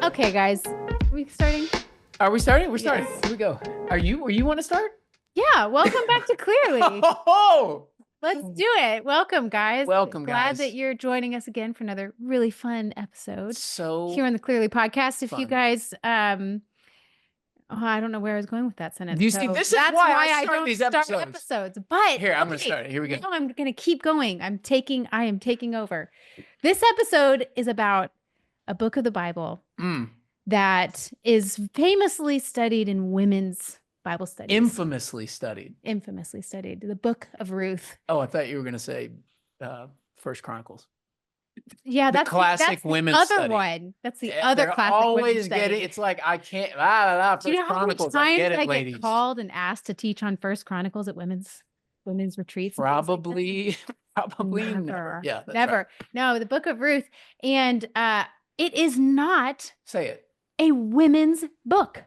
Okay, guys, are we starting? Are we starting? We're starting. Yes. Here we go. Are you want to start? Yeah, welcome back to Clearly. Oh, Let's do it. Welcome, guys. welcome, Glad guys. that you're joining us again for another really fun episode So here on the Clearly podcast. If you fun. guys, I don't know where I was going with that sentence. You see, so this is that's why I I start don't these start episodes. episodes. But Here, I'm going to start it. Here we go. now I'm going to keep going. I am taking over. This episode is about a book of the Bible that is famously studied in women's Bible studies. Infamously studied. The book of Ruth. Oh, I thought you were going to say First Chronicles. Yeah, The that's classic the women's other study. one. That's the Yeah, other they're classic women's always study. getting. It's like I can't. Do First you know how many Chronicles. I times get it, I ladies. get called and asked to teach on First Chronicles at women's retreats? and things like that? Probably never. Never. Yeah, that's Never. right. No, the book of Ruth, and it is not Say it. a women's book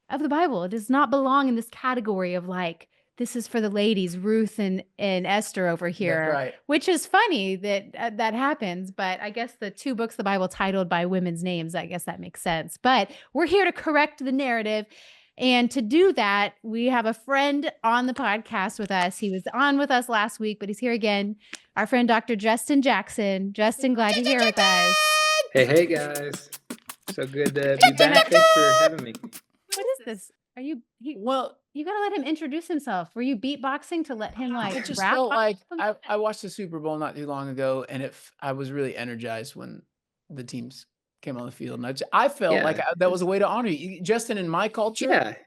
of the Bible. It does not belong in this category of like, this is for the ladies, Ruth and Esther over here. That's right. Which is funny that that happens, but I guess the two books of the Bible titled by women's names, I guess that makes sense. But we're here to correct the narrative. And to do that, we have a friend on the podcast with us. He was on with us last week, but he's here again. Our friend, Dr. Justin Jackson. Justin, glad you're here with us. Hey, guys. So good to be back. Thanks for having me. What is this? Are you... Well, You got to let him introduce himself. Were you beatboxing to let him like I just rap felt on like something? I watched the Super Bowl not too long ago, and I was really energized when the teams came on the field. And I felt like that was a way to honor you. Justin, in my culture,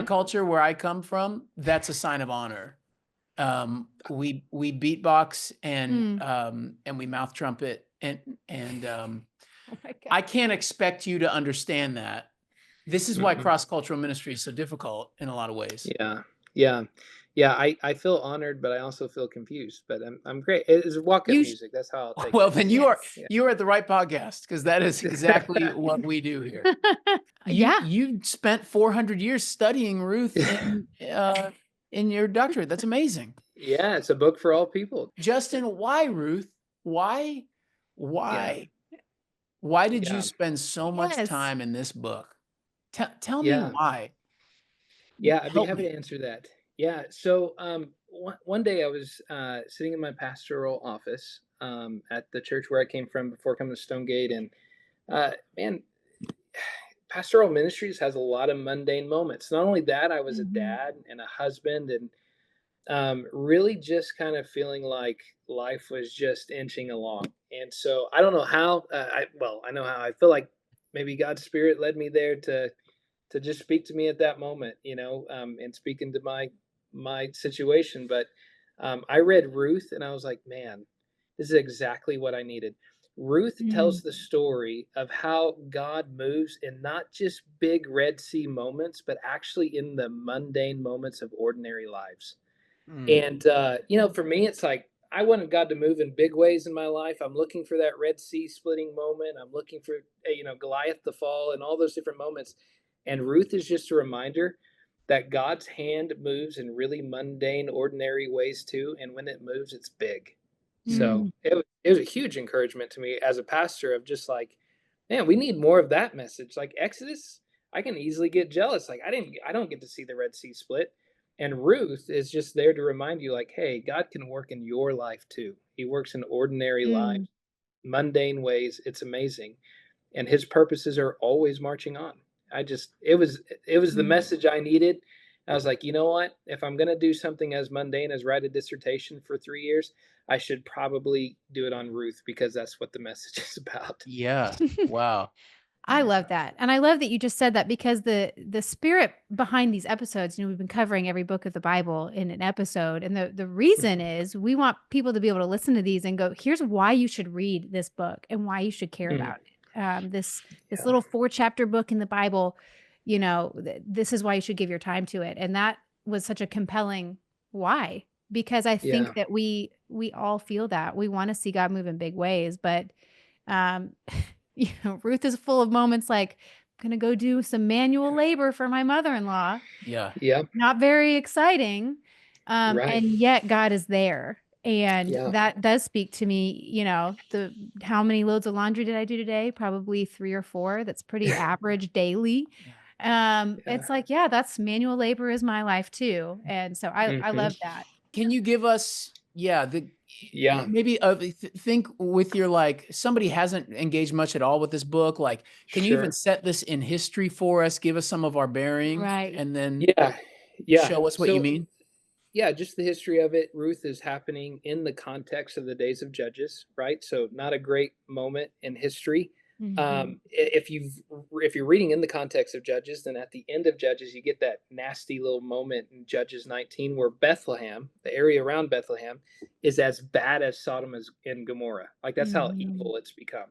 culture where I come from, that's a sign of honor. We beatbox and we mouth trumpet and Oh my God. I can't expect you to understand that. This is why cross-cultural ministry is so difficult in a lot of ways. Yeah. I feel honored, but I also feel confused. But I'm great. It's walk-up music. That's how I'll take it. Well, then you are at the right podcast, because that is exactly what we do here. You spent 400 years studying Ruth in your doctorate. That's amazing. Yeah, it's a book for all people. Justin, why Ruth? Why did you spend so much time in this book? Tell me why. Yeah, I'd be happy to answer that. Yeah, so one day I was sitting in my pastoral office at the church where I came from before coming to Stonegate, and man, pastoral ministries has a lot of mundane moments. Not only that, I was a dad and a husband, and really just kind of feeling like life was just inching along. And so I don't know how. I know how. I feel like maybe God's Spirit led me there to just speak to me at that moment, and speak into my situation. But I read Ruth, and I was like, man, this is exactly what I needed. Ruth tells the story of how God moves in not just big Red Sea moments, but actually in the mundane moments of ordinary lives. And, for me, it's like, I wanted God to move in big ways in my life. I'm looking for that Red Sea splitting moment. I'm looking for, Goliath to fall and all those different moments. And Ruth is just a reminder that God's hand moves in really mundane, ordinary ways too. And when it moves, it's big. So it was a huge encouragement to me as a pastor of just like, man, we need more of that message. Like Exodus, I can easily get jealous. Like I don't get to see the Red Sea split. And Ruth is just there to remind you, like, hey, God can work in your life too. He works in ordinary lives, mundane ways. It's amazing. And his purposes are always marching on. It was the message I needed. I was like, you know what? If I'm going to do something as mundane as write a dissertation for 3 years, I should probably do it on Ruth, because that's what the message is about. Yeah. Wow. I love that. And I love that you just said that, because the spirit behind these episodes, we've been covering every book of the Bible in an episode. And the reason is we want people to be able to listen to these and go, here's why you should read this book and why you should care about it. This little 4-chapter book in the Bible, this is why you should give your time to it. And that was such a compelling why, because I think that we all feel that we want to see God move in big ways, but Ruth is full of moments like, I'm going to go do some manual labor for my mother-in-law. Yeah. Not very exciting. Right. And yet God is there. And that does speak to me, how many loads of laundry did I do today? Probably 3 or 4. That's pretty average daily. It's like, that's manual labor is my life too. And so I love that. Can you give us, maybe think with your, somebody hasn't engaged much at all with this book. Like, can you even set this in history for us? Give us some of our bearings, and then show us what you mean. Yeah, just the history of it. Ruth is happening in the context of the days of Judges, right? So not a great moment in history. If you're reading in the context of Judges, then at the end of Judges, you get that nasty little moment in Judges 19 where Bethlehem, the area around Bethlehem, is as bad as Sodom and Gomorrah. Like, that's how evil it's become.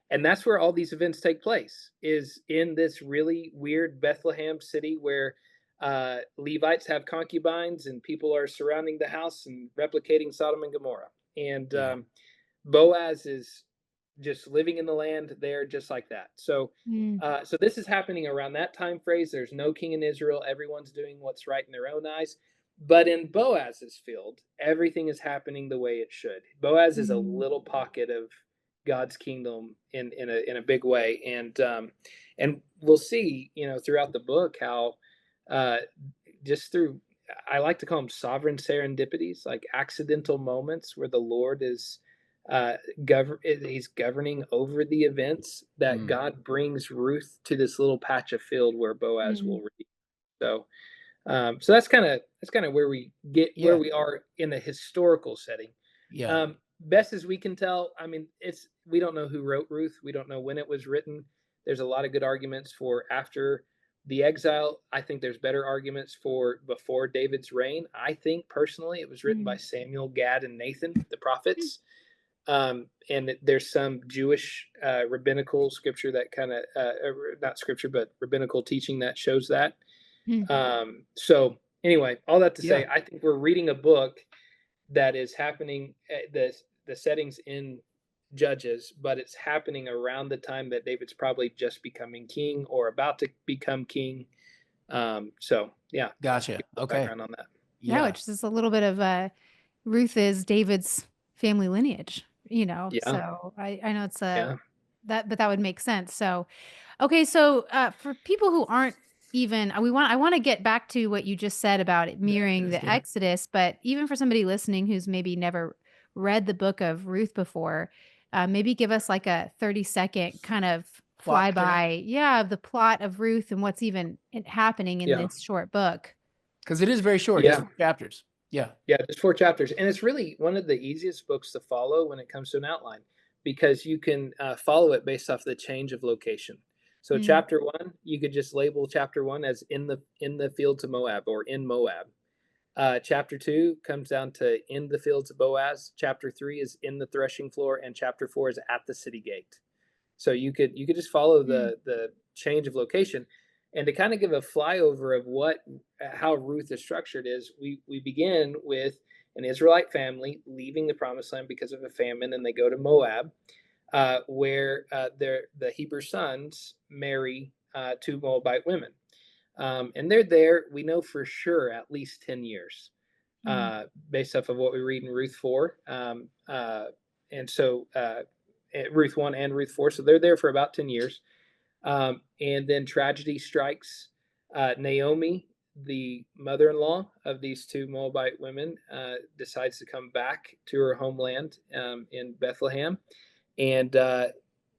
And that's where all these events take place, is in this really weird Bethlehem city where Levites have concubines and people are surrounding the house and replicating Sodom and Gomorrah. And Boaz is just living in the land there, just like that. So so this is happening around that time phrase. There's no king in Israel. Everyone's doing what's right in their own eyes. But in Boaz's field, everything is happening the way it should. Boaz is a little pocket of God's kingdom in a big way. And we'll see, throughout the book how just through, I like to call them sovereign serendipities, like accidental moments where the Lord is he's governing over the events, that God brings Ruth to this little patch of field where Boaz will read. So so that's kind of where we get where we are in the historical setting. Best as we can tell, I mean, we don't know who wrote Ruth. We don't know when it was written. There's a lot of good arguments for after the exile. I think there's better arguments for before David's reign. I think personally it was written by Samuel, Gad, and Nathan, the prophets. And there's some Jewish rabbinical scripture that kind of not scripture, but rabbinical teaching that shows that. So anyway, all that to say, I think we're reading a book that is happening, the settings in Judges, but it's happening around the time that David's probably just becoming king or about to become king. So gotcha. Okay, background on that. Which is a little bit of Ruth is David's family lineage, So I know it's that, but that would make sense. So, okay, so for people who aren't even, I want to get back to what you just said about it mirroring the Exodus, but even for somebody listening who's maybe never read the book of Ruth before, maybe give us like a 30-second kind of flyby, of the plot of Ruth and what's even happening in this short book. Because it is very short, just 4 chapters. Just 4 chapters. And it's really one of the easiest books to follow when it comes to an outline, because you can follow it based off the change of location. So chapter 1, you could just label chapter 1 as in the fields of Moab or in Moab. Chapter 2 comes down to in the fields of Boaz. Chapter 3 is in the threshing floor, and chapter 4 is at the city gate. So you could just follow the change of location. And to kind of give a flyover of how Ruth is structured is we begin with an Israelite family leaving the promised land because of a famine, and they go to Moab, where the Hebrew sons marry 2 Moabite women. And they're there, we know for sure, at least 10 years, based off of what we read in Ruth 4. And so Ruth 1 and Ruth 4. So they're there for about 10 years. And then tragedy strikes. Naomi, the mother-in-law of these 2 Moabite women, decides to come back to her homeland in Bethlehem. And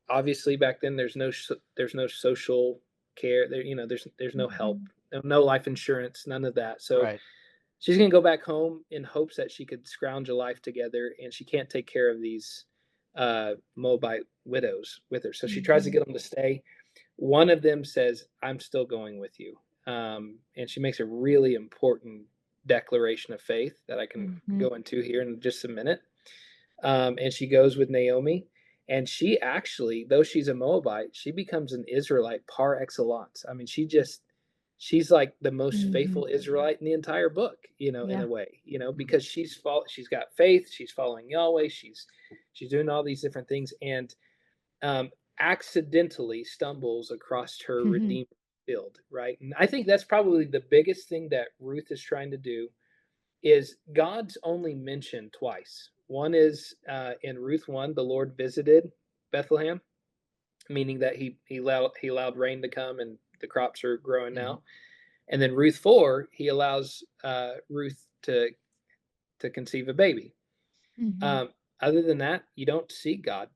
obviously back then there's no social care there, there's no help, no life insurance, none of that. So she's gonna go back home in hopes that she could scrounge a life together, and she can't take care of these Moabite widows with her. So she tries to get them to stay. One of them says, "I'm still going with you," and she makes a really important declaration of faith that I can go into here in just a minute. And she goes with Naomi. And she actually, though she's a Moabite, she becomes an Israelite par excellence. I mean, she's like the most faithful Israelite in the entire book, in a way, because she's got faith, she's following Yahweh, she's doing all these different things, and accidentally stumbles across her redeemed field, right? And I think that's probably the biggest thing that Ruth is trying to do is God's only mentioned twice. One is in Ruth 1, the Lord visited Bethlehem, meaning that he allowed rain to come and the crops are growing now. And then Ruth 4, he allows Ruth to conceive a baby. Other than that, you don't see God.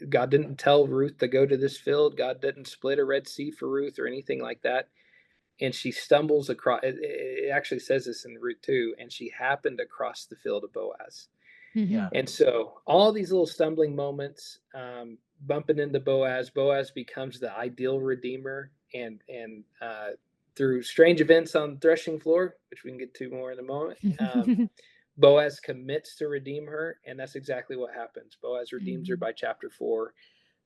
God didn't tell Ruth to go to this field. God didn't split a Red Sea for Ruth or anything like that. And she stumbles across, it actually says this in Ruth 2, and she happened across the field of Boaz. And so all these little stumbling moments, bumping into Boaz becomes the ideal redeemer, and through strange events on the threshing floor, which we can get to more in a moment, Boaz commits to redeem her, and that's exactly what happens. Boaz redeems her by chapter 4.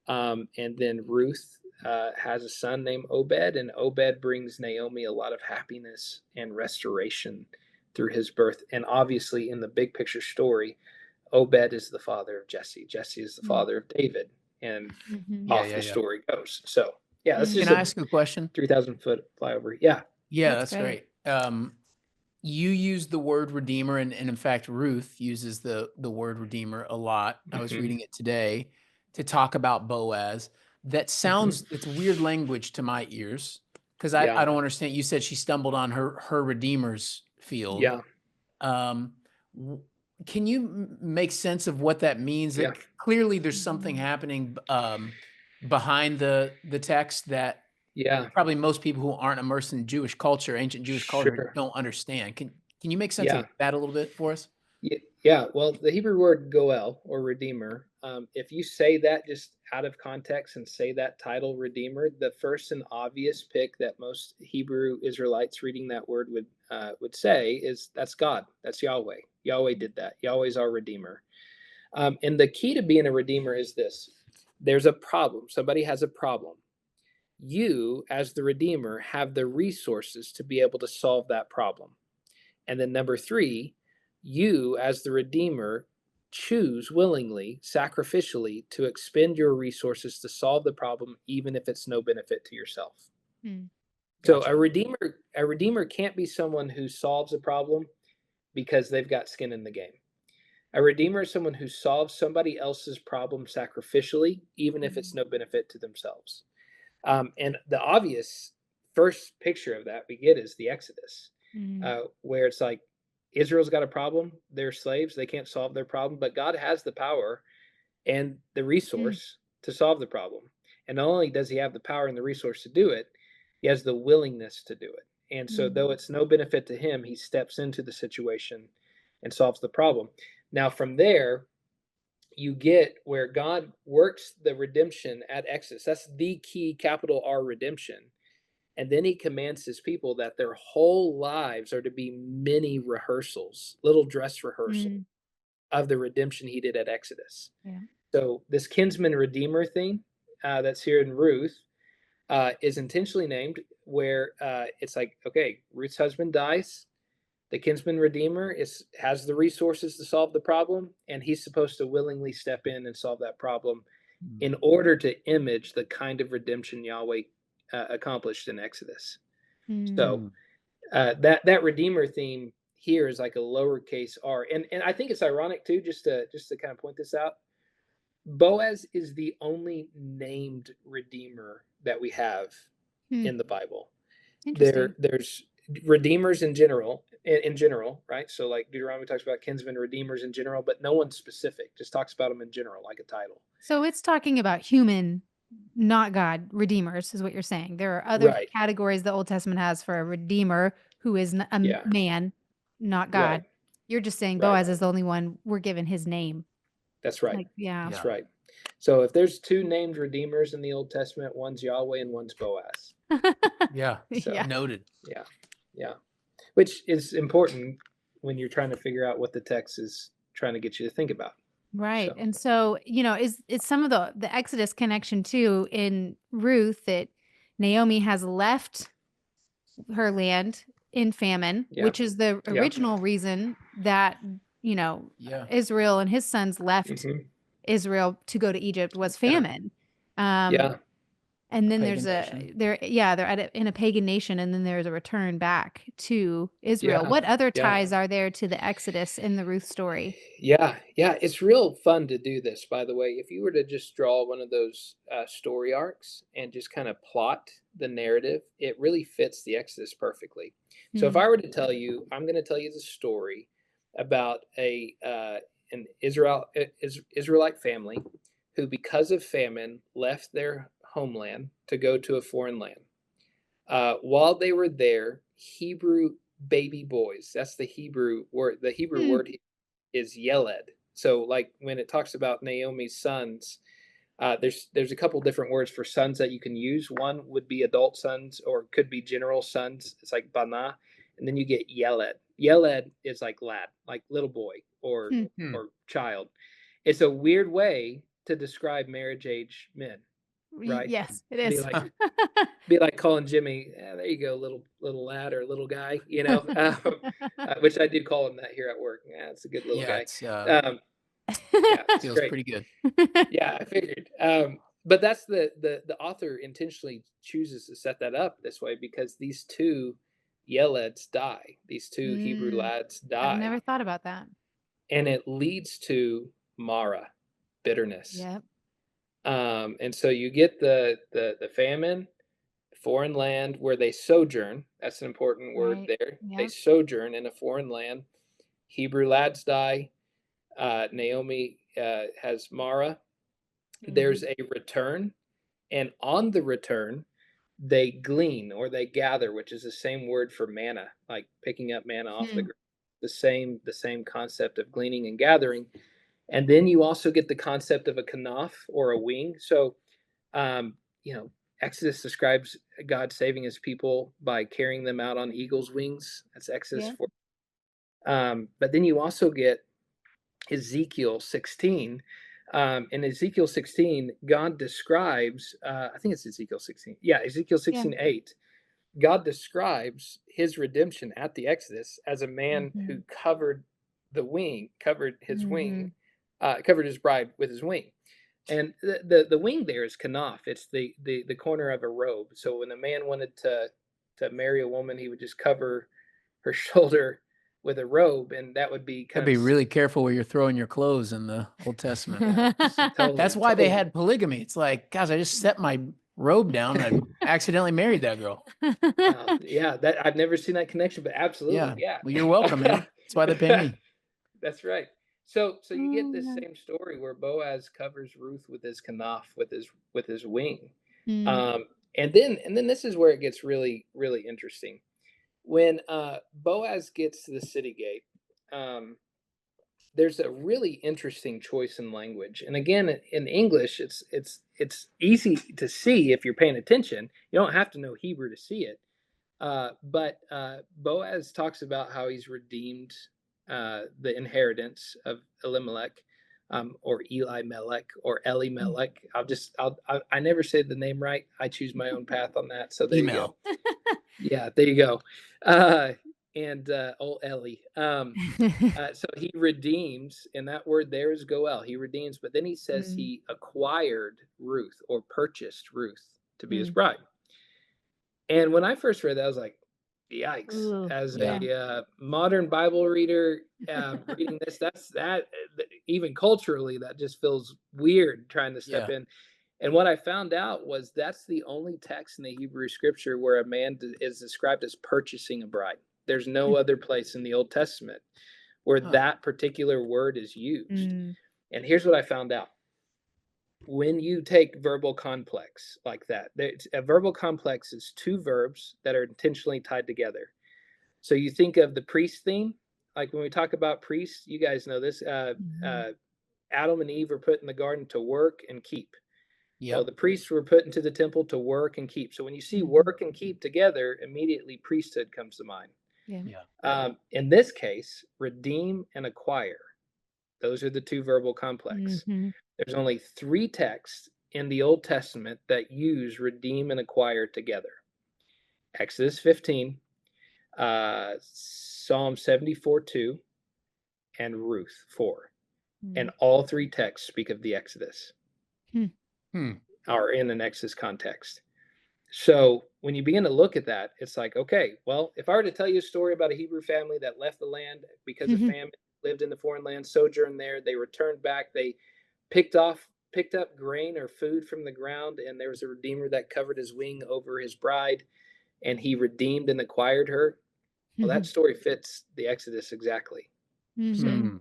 And then Ruth has a son named Obed, and Obed brings Naomi a lot of happiness and restoration through his birth. And obviously, in the big picture story, Obed is the father of Jesse. Jesse is the father of David, and off the story goes. So, yeah, that's just Can I ask you a question? 3,000-foot flyover. Yeah. Yeah, that's great. You use the word redeemer, and in fact, Ruth uses the word redeemer a lot. I was reading it today to talk about Boaz. That sounds, it's weird language to my ears, because I don't understand. You said she stumbled on her redeemer's field. Yeah. Can you make sense of what that means? That clearly there's something happening behind the text that probably most people who aren't immersed in Jewish culture, ancient Jewish culture, don't understand. Can you make sense of that a little bit for us? Yeah. Well, the Hebrew word goel, or redeemer, if you say that just out of context and say that title redeemer, the first and obvious pick that most Hebrew Israelites reading that word would say is, that's God, that's Yahweh. Yahweh did that. Yahweh's our redeemer. And the key to being a redeemer is this: there's a problem. Somebody has a problem. You, as the redeemer, have the resources to be able to solve that problem. And then number 3, you, as the redeemer, choose willingly, sacrificially, to expend your resources to solve the problem, even if it's no benefit to yourself. So a redeemer can't be someone who solves a problem because they've got skin in the game. A redeemer is someone who solves somebody else's problem sacrificially, even if it's no benefit to themselves. And the obvious first picture of that we get is the Exodus, where it's like, Israel's got a problem. They're slaves. They can't solve their problem, but God has the power and the resource to solve the problem. And not only does he have the power and the resource to do it, he has the willingness to do it. And so though it's no benefit to him, he steps into the situation and solves the problem. Now, from there, you get where God works the redemption at Exodus. That's the key, capital R, redemption. And then he commands his people that their whole lives are to be mini rehearsals, little dress rehearsal of the redemption he did at Exodus. So this kinsman redeemer thing that's here in Ruth is intentionally named, where it's like, okay, Ruth's husband dies. The kinsman redeemer has the resources to solve the problem, and he's supposed to willingly step in and solve that problem in order to image the kind of redemption Yahweh accomplished in Exodus. So that redeemer theme here is like a lowercase r, and I think it's ironic too, just to kind of point this out. Boaz is the only named redeemer that we have in the Bible. There's redeemers in general, right? So like Deuteronomy talks about kinsmen redeemers in general, but no one's specific, just talks about them in general, like a title. So it's talking about human, not God, redeemers is what you're saying. There are other categories the Old Testament has for a redeemer who is a man, not God. You're just saying Boaz is the only one we're given his name. That's right. That's right. So if there's 2 named redeemers in the Old Testament, one's Yahweh and one's Boaz. Noted. Yeah. Which is important when you're trying to figure out what the text is trying to get you to think about. Right. So. And so, it's some of the Exodus connection too in Ruth, that Naomi has left her land in famine, which is the original reason that, Israel and his sons left Israel to go to Egypt, was famine. And And then Pagan there's nation. they're in a pagan nation, and then there's a return back to Israel. Yeah, What other yeah. ties are there to the Exodus in the Ruth story? Yeah, yeah, it's real fun to do this, by the way. If you were to just draw one of those story arcs and just kind of plot the narrative, it really fits the Exodus perfectly. So if I were to tell you, I'm going to tell you the story about an Israelite family who, because of famine, left their homeland to go to a foreign land. While they were there, Hebrew baby boys, that's the Hebrew word. The Hebrew word is Yeled. So like when it talks about Naomi's sons, there's a couple different words for sons that you can use. One would be adult sons, or could be general sons. It's like bana, and then you get Yeled. Yeled is like lad, like little boy or child. It's a weird way to describe marriage age men, right? Yes, it Be is. like be like calling Jimmy, there you go, little lad or little guy, which I did call him that here at work. Yeah, it's a good little guy. It's Yeah, it's feels great. pretty good. Yeah, I figured. But that's the author intentionally chooses to set that up this way because these two Yeleds die. These two Hebrew lads die. I've never thought about that. And it leads to Mara, bitterness. Yep. And so you get the famine, foreign land where they sojourn. That's an important word there. Yep. They sojourn in a foreign land. Hebrew lads die. Naomi has Mara. There's a return, and on the return, they glean or they gather, which is the same word for manna, like picking up manna off the ground. The same concept of gleaning and gathering. And then you also get the concept of a kanaf or a wing. So, Exodus describes God saving his people by carrying them out on eagle's wings. That's Exodus 4. But then you also get Ezekiel 16. In Ezekiel 16, God describes, I think it's Ezekiel 16. Yeah, Ezekiel 16:8. God describes his redemption at the Exodus as a man who covered his wing, covered his bride with his wing. And the wing there is kanaf. It's the corner of a robe. So when a man wanted to marry a woman, he would just cover her shoulder with a robe, and that would be Gotta be really careful where you're throwing your clothes in the Old Testament. Totally, That's why they had polygamy. It's like, guys, I just set my robe down and I accidentally married that girl. Yeah, that I've never seen that connection, but absolutely, yeah. Well, you're welcome, man. That's why they pay me. That's right. So you get this same story where Boaz covers Ruth with his kanaf, with his wing, and then this is where it gets really, really interesting. When Boaz gets to the city gate, there's a really interesting choice in language. And again, in English, it's easy to see if you're paying attention. You don't have to know Hebrew to see it. But Boaz talks about how he's redeemed the inheritance of Elimelech, or Eli Melech, or Eli Melech. I never say the name right. I choose my own path on that. So there you go. Yeah, there you go. And old Ellie. So he redeems, and that word there is goel. He redeems, but then he says he acquired Ruth or purchased Ruth to be his bride. And when I first read that, I was like, yikes. Ooh, as a modern Bible reader reading this, even culturally, that just feels weird trying to step in. And what I found out was that's the only text in the Hebrew scripture where a man is described as purchasing a bride. There's no other place in the Old Testament where that particular word is used. And here's what I found out. When you take verbal complex like that, a verbal complex is two verbs that are intentionally tied together. So you think of the priest theme, like when we talk about priests, you guys know this, Adam and Eve were put in the garden to work and keep. Yep. Well, the priests were put into the temple to work and keep. So when you see work and keep together, immediately priesthood comes to mind. In this case, redeem and acquire. Those are the two verbal complex. There's only 3 texts in the Old Testament that use redeem and acquire together. Exodus 15, Psalm 74:2, and Ruth 4. And all 3 texts speak of the Exodus. Are in an Exodus context. So when you begin to look at that, it's like, okay, well, if I were to tell you a story about a Hebrew family that left the land because of famine, lived in the foreign land, sojourned there, they returned back, they picked up grain or food from the ground, and there was a redeemer that covered his wing over his bride, and he redeemed and acquired her. Well, that story fits the Exodus exactly. So.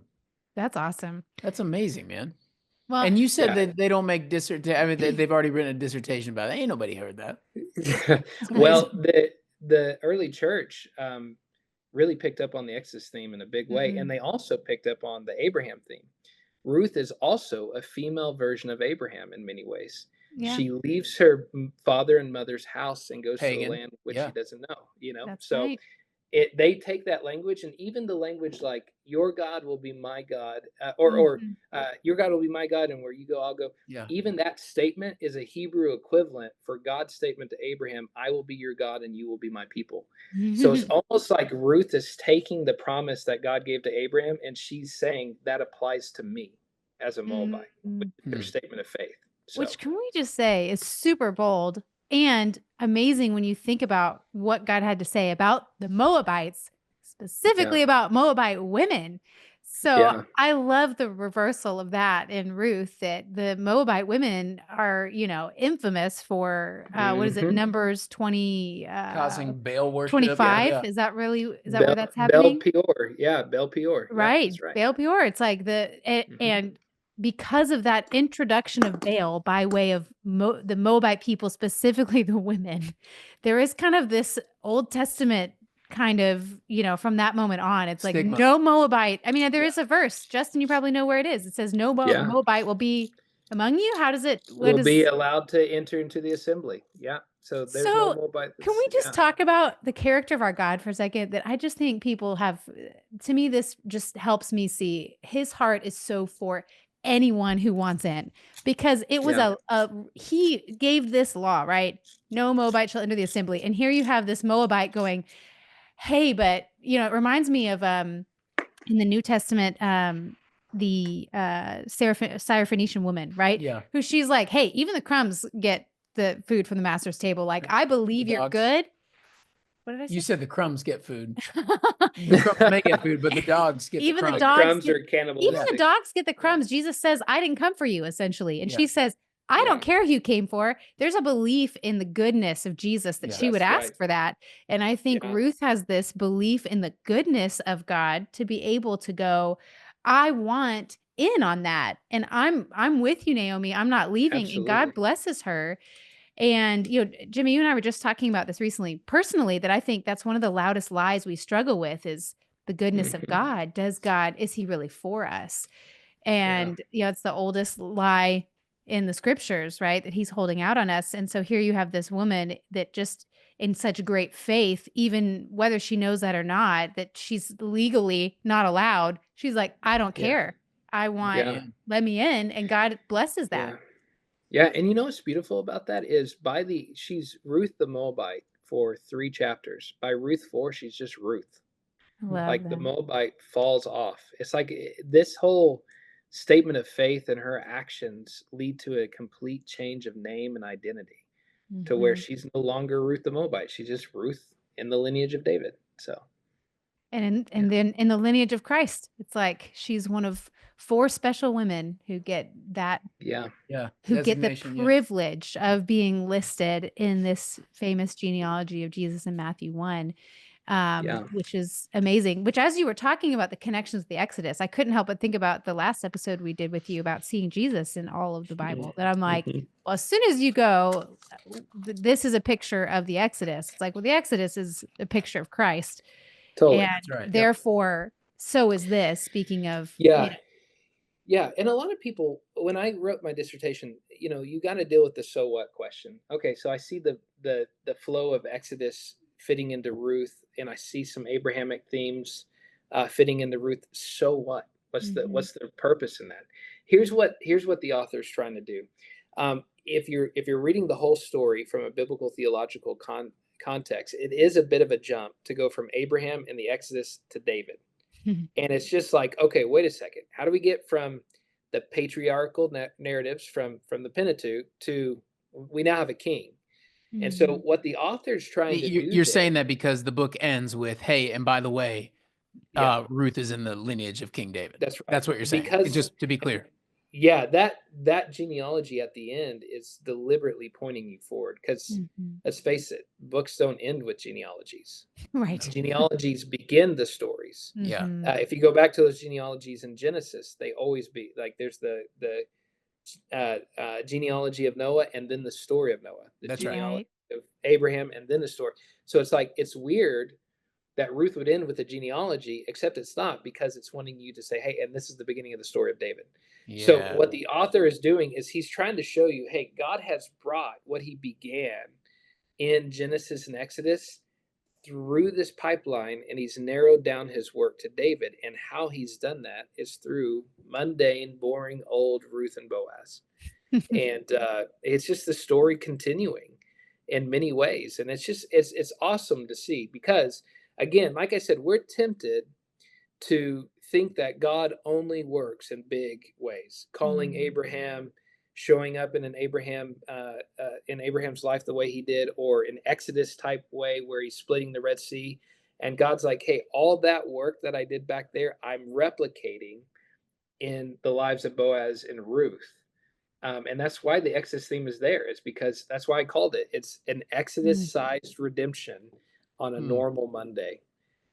That's awesome. That's amazing, man. Well, and you said that they don't make dissertation. I mean, they've already written a dissertation about it. Ain't nobody heard that. Well, the early church really picked up on the Exodus theme in a big way, and they also picked up on the Abraham theme. Ruth is also a female version of Abraham in many ways. Yeah. She leaves her father and mother's house and goes to a land which she doesn't know. That's so right. They take that language, and even the language like "your God will be my God," "your God will be my God," and where you go, I'll go. Yeah. Even that statement is a Hebrew equivalent for God's statement to Abraham: "I will be your God, and you will be my people." So it's almost like Ruth is taking the promise that God gave to Abraham, and she's saying that applies to me as a Moabite with their statement of faith. So. Which, can we just say, is super bold and amazing when you think about what God had to say about the Moabites, specifically about Moabite women. So I love the reversal of that in Ruth, that the Moabite women are, infamous for, what is it, Numbers 20? Causing Baal worship. 25? Yeah. Is that where that's happening? Baal Peor. Yeah, Baal Peor. Right. Yeah, that's right. Baal Peor. It's like and because of that introduction of Baal by way of the Moabite people, specifically the women, there is kind of this Old Testament kind of, from that moment on, it's like no Moabite. I mean, there is a verse, Justin, you probably know where it is. It says no Moabite will be among you. How does it? Will be allowed to enter into the assembly. Yeah. So there's no Moabite. Can we just talk about the character of our God for a second? That I just think people have, to me, this just helps me see his heart is so for anyone who wants in, because it was he gave this law, right? No Moabite shall enter the assembly. And here you have this Moabite going, hey, but it reminds me of in the New Testament, the Syrophoenician woman, right? Yeah. Who she's like, hey, even the crumbs get the food from the master's table. Like, I believe you're good. What did I say? You said the crumbs get food. The crumbs may get food, but the dogs get even the crumbs. The crumbs are cannibalistic. Even the dogs get the crumbs. Jesus says, I didn't come for you, essentially. And she says, I don't care who you came for. There's a belief in the goodness of Jesus that she would ask for that. And I think Ruth has this belief in the goodness of God to be able to go, I want in on that. And I'm with you, Naomi. I'm not leaving. Absolutely. And God blesses her. And, Jimmy, you and I were just talking about this recently, personally, that I think that's one of the loudest lies we struggle with is the goodness of God. Is he really for us? And, it's the oldest lie in the scriptures, right? That he's holding out on us. And so here you have this woman that just in such great faith, even whether she knows that or not, that she's legally not allowed. She's like, I don't care. I want, let me in. And God blesses that. Yeah, and what's beautiful about that is she's Ruth the Moabite for 3 chapters. By Ruth 4, she's just Ruth. The Moabite falls off. It's like this whole statement of faith and her actions lead to a complete change of name and identity to where she's no longer Ruth the Moabite. She's just Ruth in the lineage of David. So. And then in the lineage of Christ, it's like she's one of 4 special women who get that. Who get the privilege of being listed in this famous genealogy of Jesus in Matthew 1, which is amazing. Which, as you were talking about the connections with the Exodus, I couldn't help but think about the last episode we did with you about seeing Jesus in all of the Bible. That I'm like, well, as soon as you go, this is a picture of the Exodus. It's like, well, the Exodus is a picture of Christ. Totally. And therefore, so is this, speaking of. Yeah. And a lot of people, when I wrote my dissertation, you got to deal with the so what question. Okay. So I see the flow of Exodus fitting into Ruth, and I see some Abrahamic themes fitting into Ruth. So what? What's the purpose in that? Here's what the author's trying to do. If you're reading the whole story from a biblical theological context, it is a bit of a jump to go from Abraham and the Exodus to David. And it's just like, okay, wait a second. How do we get from the patriarchal narratives from the Pentateuch to we now have a king? And so what the author's trying to do You're saying that because the book ends with, hey, and by the way, Ruth is in the lineage of King David. That's right. That's what you're saying. Because, just to be clear. Yeah, that genealogy at the end is deliberately pointing you forward, because let's face it, books don't end with genealogies. Right. Genealogies begin the stories. Yeah. If you go back to those genealogies in Genesis, they always be like, there's the genealogy of Noah, and then the story of Noah. The genealogy of Abraham, and then the story. So it's like, it's weird that Ruth would end with a genealogy, except it's not, because it's wanting you to say, hey, and this is the beginning of the story of David. Yeah. So what the author is doing is he's trying to show you, hey, God has brought what he began in Genesis and Exodus through this pipeline, and he's narrowed down his work to David. And how he's done that is through mundane, boring, old Ruth and Boaz. And it's just the story continuing in many ways. And it's just, it's awesome to see, because again, like I said, we're tempted to think that God only works in big ways, calling Abraham, showing up in Abraham's life the way he did, or an Exodus type way where he's splitting the Red Sea. And God's like, hey, all that work that I did back there, I'm replicating in the lives of Boaz and Ruth. And that's why the Exodus theme is there. It's because that's why I called it. It's an Exodus-sized redemption on a normal Monday.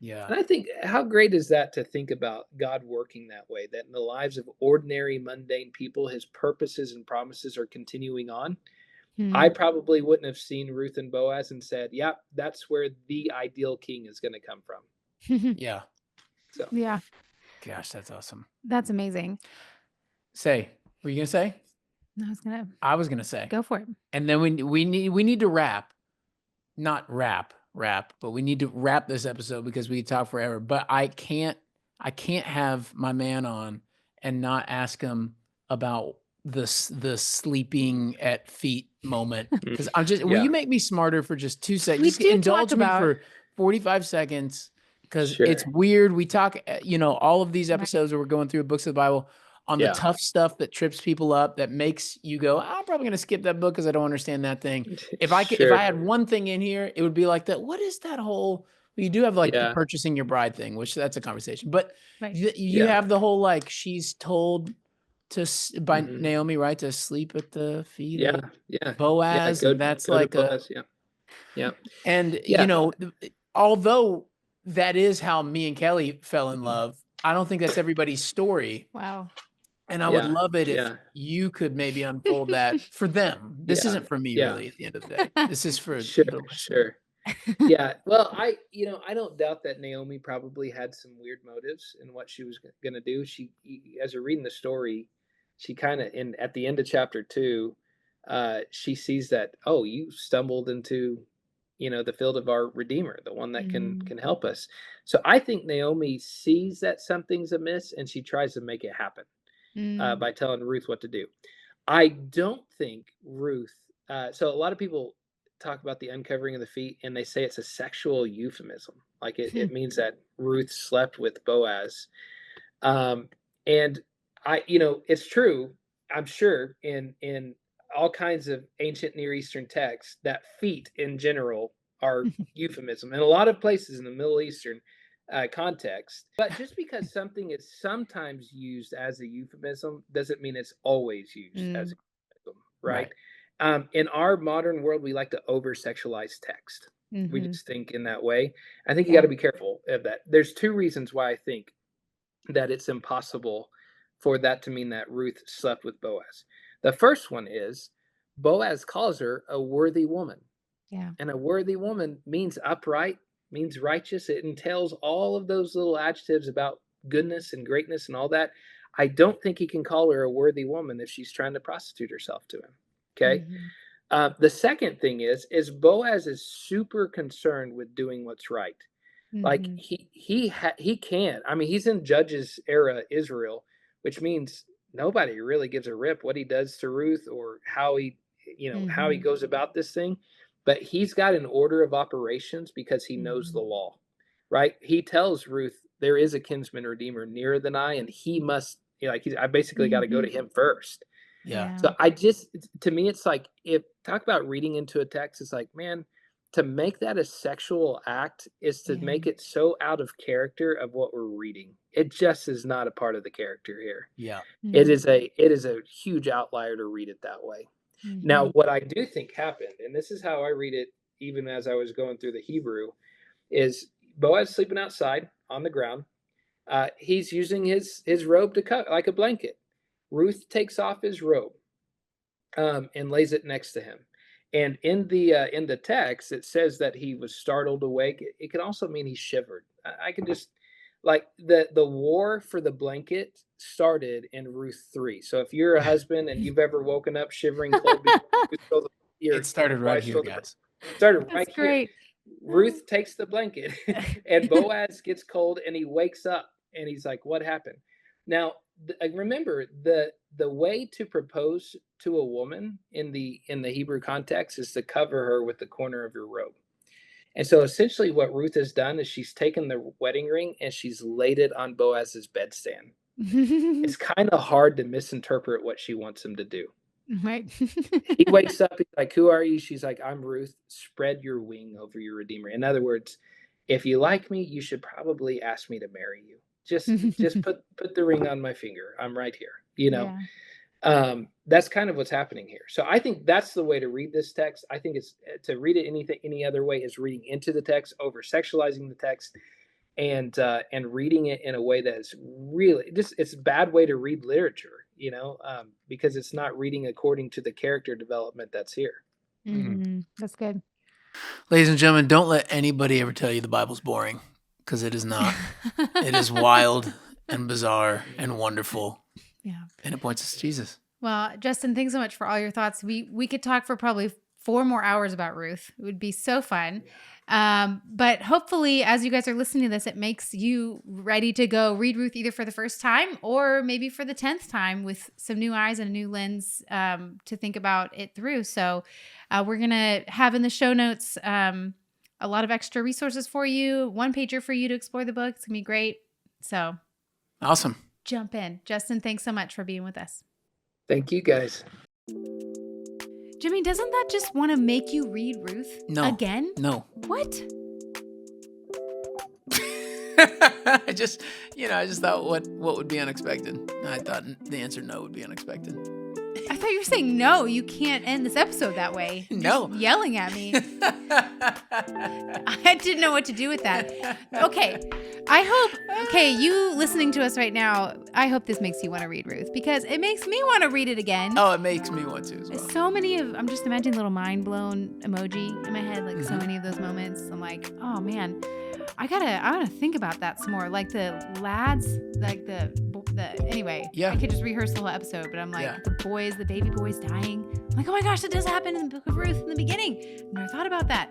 Yeah. And I think, how great is that to think about God working that way, that in the lives of ordinary, mundane people, his purposes and promises are continuing on. I probably wouldn't have seen Ruth and Boaz and said, yeah, that's where the ideal king is going to come from. Yeah. So, yeah. Gosh, that's awesome. That's amazing. Say, were you going to say? I was gonna say. Go for it. And then we need to wrap, not wrap, but we need to wrap this episode, because we could talk forever. But I can't have my man on and not ask him about the sleeping at feet moment, because I'm just. Will you make me smarter for just 2 seconds? Just indulge me for 45 seconds, because it's weird. We talk, all of these episodes where we're going through books of the Bible on the tough stuff that trips people up, that makes you go, I'm probably going to skip that book because I don't understand that thing. If I had one thing in here, it would be like that. What is that whole, you do have like the purchasing your bride thing, which that's a conversation, but you have the whole, like, she's told by Naomi, right, to sleep at the feet of Boaz. And that's like Boaz, and although that is how me and Kelly fell in love, I don't think that's everybody's story. Wow. And I would love it if you could maybe unfold that for them. This isn't for me, really, at the end of the day. This is for Sure. Yeah. Well, I don't doubt that Naomi probably had some weird motives in what she was going to do. She, as you're reading the story, she kind of, at the end of chapter 2, she sees that, oh, you stumbled into, the field of our Redeemer, the one that can help us. So I think Naomi sees that something's amiss, and she tries to make it happen by telling Ruth what to do. I don't think Ruth, so a lot of people talk about the uncovering of the feet, and they say it's a sexual euphemism. Like it means that Ruth slept with Boaz. And it's true, I'm sure, in all kinds of ancient Near Eastern texts, that feet in general are euphemism in a lot of places in the Middle Eastern context. But just because something is sometimes used as a euphemism doesn't mean it's always used as a euphemism, right? In our modern world, we like to over-sexualize text. We just think in that way. I think you got to be careful of that. There's 2 reasons why I think that it's impossible for that to mean that Ruth slept with Boaz. The first one is Boaz calls her a worthy woman. Yeah. And a worthy woman means upright, means righteous. It entails all of those little adjectives about goodness and greatness and all that. I don't think he can call her a worthy woman if she's trying to prostitute herself to him. Okay. The second thing is Boaz is super concerned with doing what's right. Like he can't. I mean, he's in Judges era Israel, which means nobody really gives a rip what he does to Ruth or how he, how he goes about this thing. But he's got an order of operations because he knows the law, right? He tells Ruth, there is a kinsman redeemer nearer than I, and he must, I basically got to go to him first. Yeah. So to me, it's like, talk about reading into a text. It's like, man, to make that a sexual act is to make it so out of character of what we're reading. It just is not a part of the character here. Yeah. It is a huge outlier to read it that way. Now, what I do think happened, and this is how I read it, even as I was going through the Hebrew, is Boaz sleeping outside on the ground. He's using his robe to cover like a blanket. Ruth takes off his robe and lays it next to him. And in the text, it says that he was startled awake. It can also mean he shivered. I can just like the war for the blanket started in Ruth 3. So if you're a husband and you've ever woken up shivering cold, it started right here, guys. Started right here. Great. Ruth takes the blanket, and Boaz gets cold, and he wakes up, and he's like, "What happened?" Now, remember the way to propose to a woman in the Hebrew context is to cover her with the corner of your robe. And so essentially what Ruth has done is she's taken the wedding ring and she's laid it on Boaz's bedstand. It's kind of hard to misinterpret what she wants him to do. Right. He wakes up, he's like, "Who are you?" She's like, "I'm Ruth. Spread your wing over your Redeemer." In other words, if you like me, you should probably ask me to marry you. Just put the ring on my finger. I'm right here. That's kind of what's happening here. So I think that's the way to read this text. I think it's to read it any other way is reading into the text, over sexualizing the text, and reading it in a way that is really it's a bad way to read literature, because it's not reading according to the character development that's here. That's good. Ladies and gentlemen, don't let anybody ever tell you the Bible's boring, because it is not. It is wild and bizarre and wonderful. Yeah. And it points us to Jesus. Well, Justin, thanks so much for all your thoughts. We could talk for probably 4 more hours about Ruth. It would be so fun. But hopefully, as you guys are listening to this, it makes you ready to go read Ruth either for the first time or maybe for the 10th time with some new eyes and a new lens to think about it through. So we're going to have in the show notes a lot of extra resources for you, 1-pager for you to explore the book. It's going to be great. So awesome. Jump in. Justin, thanks so much for being with us. Thank you, guys. Jimmy, doesn't that just want to make you read Ruth again? No. What? I just thought what would be unexpected. I thought the answer no would be unexpected. I thought you were saying no, you can't end this episode that way. No. Just yelling at me. I didn't know what to do with that. Okay. You listening to us right now, I hope this makes you want to read Ruth, because it makes me want to read it again. Oh, it makes me want to as well. So many I'm just imagining little mind blown emoji in my head, like so many of those moments. I'm like, oh man, I gotta think about that some more. Like the lads, like the anyway. Yeah. I could just rehearse the whole episode, but I'm like the baby boys dying. I'm like, oh my gosh, that does happen in the book of Ruth in the beginning. Never thought about that.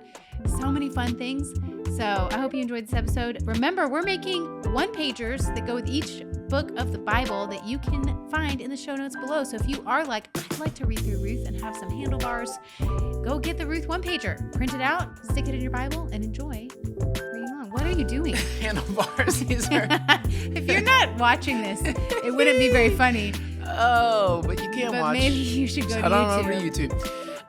So many fun things. So I hope you enjoyed this episode. Remember, we're making 1-pagers that go with each book of the Bible that you can find in the show notes below. So if you are like, I'd like to read through Ruth and have some handlebars, go get the Ruth 1-pager, print it out, stick it in your Bible, and enjoy reading along. What are you doing? Handlebars. If you're not watching this, it wouldn't be very funny. Oh, but you can't watch. Maybe you should go to YouTube. on over to YouTube.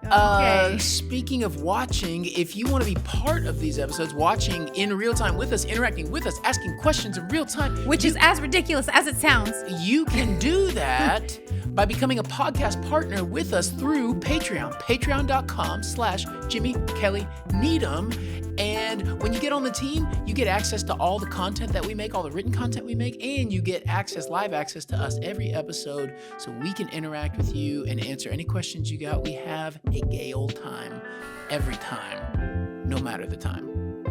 Okay. Speaking of watching, if you want to be part of these episodes, watching in real time with us, interacting with us, asking questions in real time, which is as ridiculous as it sounds, you can do that by becoming a podcast partner with us through Patreon, patreon.com/Jimmy Kelly Needham. And when you get on the team, you get access to all the content that we make, all the written content we make, and you get live access to us every episode so we can interact with you and answer any questions you got. We have a gay old time every time, no matter the time.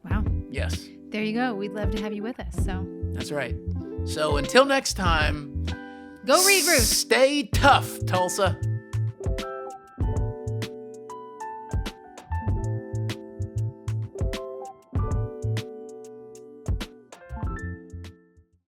Wow. Yes. There you go. We'd love to have you with us. So that's right. So until next time, go read Ruth. Stay tough, Tulsa.